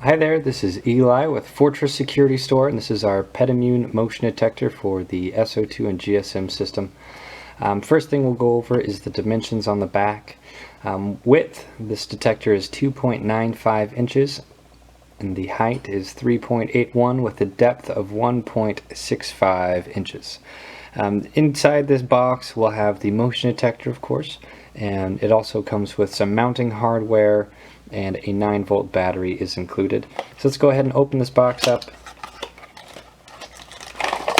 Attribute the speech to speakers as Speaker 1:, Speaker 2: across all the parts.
Speaker 1: Hi there, this is Eli with Fortress Security Store, and this is our pet immune motion detector for the SO2 and GSM system. First thing we'll go over is the dimensions on the back. Width, this detector is 2.95 inches, and the height is 3.81 with a depth of 1.65 inches. Inside this box we'll have the motion detector, of course, and it also comes with some mounting hardware, and a 9-volt battery is included. So let's go ahead and open this box up,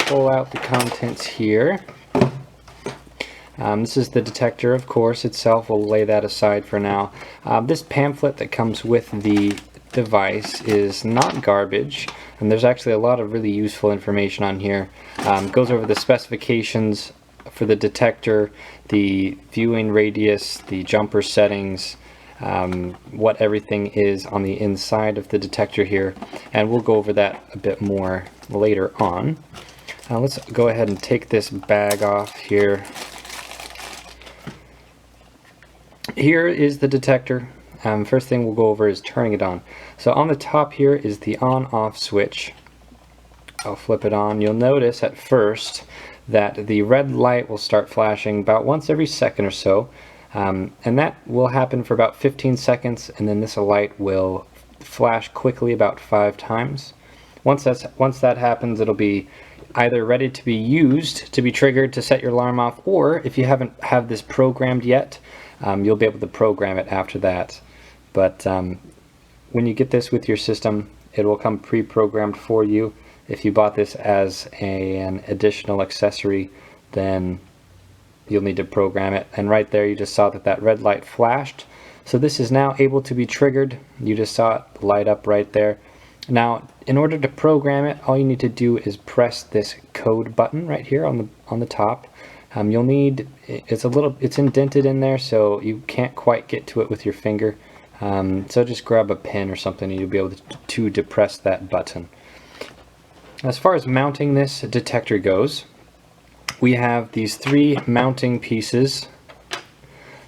Speaker 1: pull out the contents here. This is the detector, of course, itself. We'll lay that aside for now. This pamphlet that comes with the device is not garbage, and there's actually a lot of really useful information on here. It goes over the specifications for the detector, the viewing radius, the jumper settings, what everything is on the inside of the detector here, and we'll go over that a bit more later on. Let's go ahead and take this bag off here. Here is the detector. First thing we'll go over is turning it on. So on the top here is the on-off switch. I'll flip it on. You'll notice at first that the red light will start flashing about once every second or so. And that will happen for about 15 seconds, and then this light will flash quickly about 5 times. Once that happens, it'll be either ready to be used, to be triggered to set your alarm off, or if you haven't have this programmed yet, you'll be able to program it after that. But when you get this with your system, it will come pre-programmed for you. If you bought this as an additional accessory, then you'll need to program it. And right there you just saw that red light flashed. So this is now able to be triggered. You just saw it light up right there. Now in order to program it, all you need to do is press this code button right here on the top. You'll need, it's indented in there, so you can't quite get to it with your finger. So just grab a pen or something and you'll be able to depress that button. As far as mounting this detector goes, we have these 3 mounting pieces,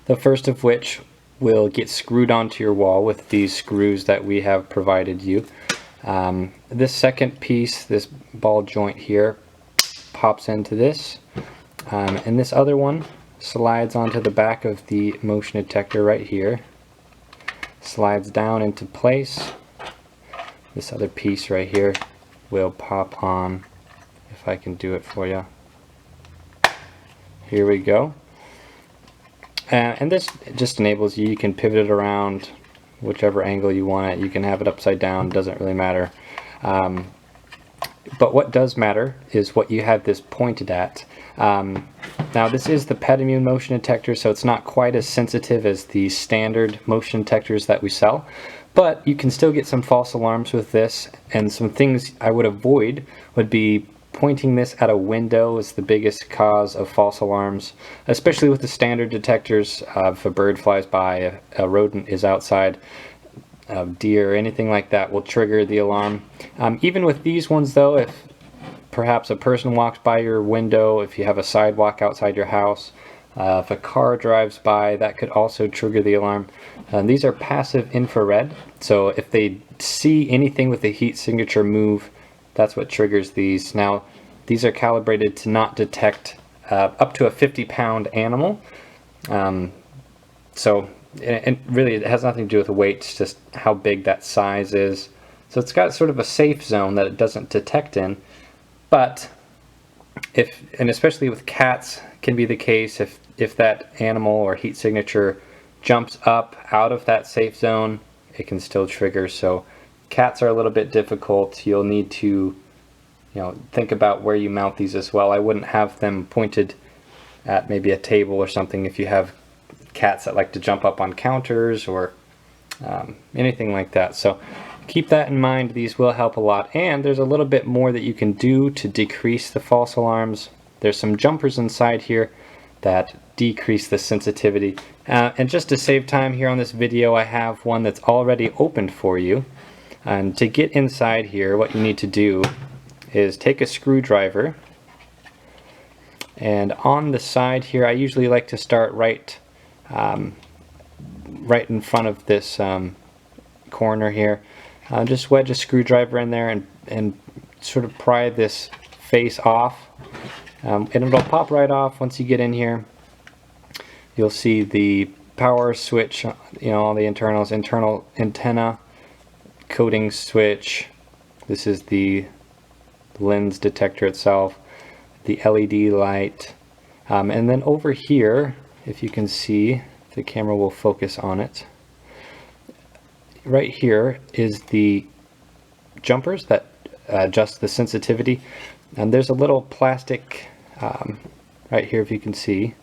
Speaker 1: the first of which will get screwed onto your wall with these screws that we have provided you. This second piece, this ball joint here, pops into this, and this other one slides onto the back of the motion detector right here, slides down into place. This other piece right here will pop on, if I can do it for you. Here we go. And this just enables you can pivot it around whichever angle you want it. You can have it upside down, doesn't really matter. But what does matter is what you have this pointed at. Now this is the pet immune motion detector, so it's not quite as sensitive as the standard motion detectors that we sell, but you can still get some false alarms with this. And some things I would avoid would be pointing this at a window is the biggest cause of false alarms, especially with the standard detectors. If a bird flies by, a rodent is outside, a deer, anything like that will trigger the alarm. Even with these ones though, if perhaps a person walks by your window, if you have a sidewalk outside your house, if a car drives by, that could also trigger the alarm. These are passive infrared, so if they see anything with the heat signature move, that's what triggers these. Now, these are calibrated to not detect up to a 50-pound animal. So, and really it has nothing to do with the weight, it's just how big that size is. So it's got sort of a safe zone that it doesn't detect in. But and especially with cats can be the case, if that animal or heat signature jumps up out of that safe zone, it can still trigger. So cats are a little bit difficult. You'll need to, think about where you mount these as well. I wouldn't have them pointed at maybe a table or something if you have cats that like to jump up on counters or anything like that. So keep that in mind. These will help a lot, and there's a little bit more that you can do to decrease the false alarms. There's some jumpers inside here that decrease the sensitivity. And just to save time here on this video, I have one that's already opened for you. And to get inside here, what you need to do is take a screwdriver, and on the side here, I usually like to start right in front of this corner here. just wedge a screwdriver in there and sort of pry this face off, and it'll pop right off. Once you get in here, you'll see the power switch, all the internals, internal antenna, coating switch. This is the lens detector itself, the LED light, and then over here, if you can see, the camera will focus on it. Right here is the jumpers that adjust the sensitivity, and there's a little plastic right here, if you can see,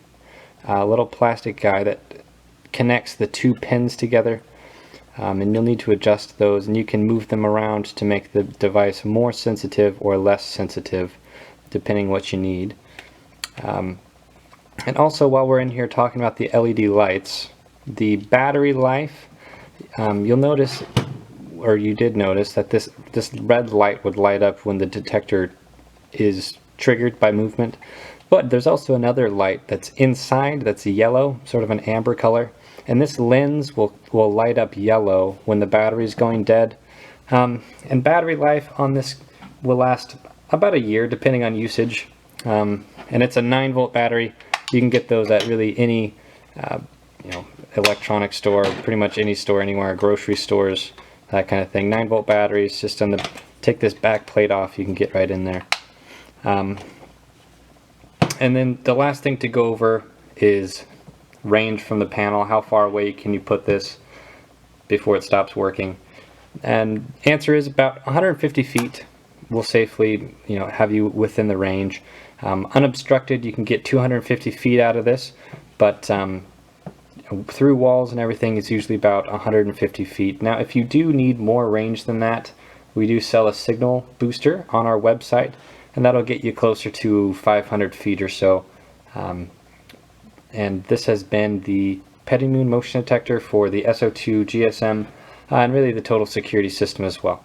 Speaker 1: a little plastic guy that connects the two pins together, and you'll need to adjust those, and you can move them around to make the device more sensitive or less sensitive depending what you need. And also, while we're in here talking about the LED lights, the battery life, you'll notice, or you did notice, that this red light would light up when the detector is triggered by movement. But there's also another light that's inside that's yellow, sort of an amber color, and this lens will light up yellow when the battery is going dead. And battery life on this will last about a year depending on usage, and it's a 9-volt battery. You can get those at really any electronic store, pretty much any store anywhere, grocery stores, that kind of thing. 9-volt batteries, just on the, take this back plate off, you can get right in there. And then the last thing to go over is range from the panel. How far away can you put this before it stops working? And answer is about 150 feet will safely have you within the range. Unobstructed, you can get 250 feet out of this, but through walls and everything, it's usually about 150 feet. Now, if you do need more range than that, we do sell a signal booster on our website, and that'll get you closer to 500 feet or so. And this has been the Petty Moon motion detector for the SO2 GSM, and really the total security system as well.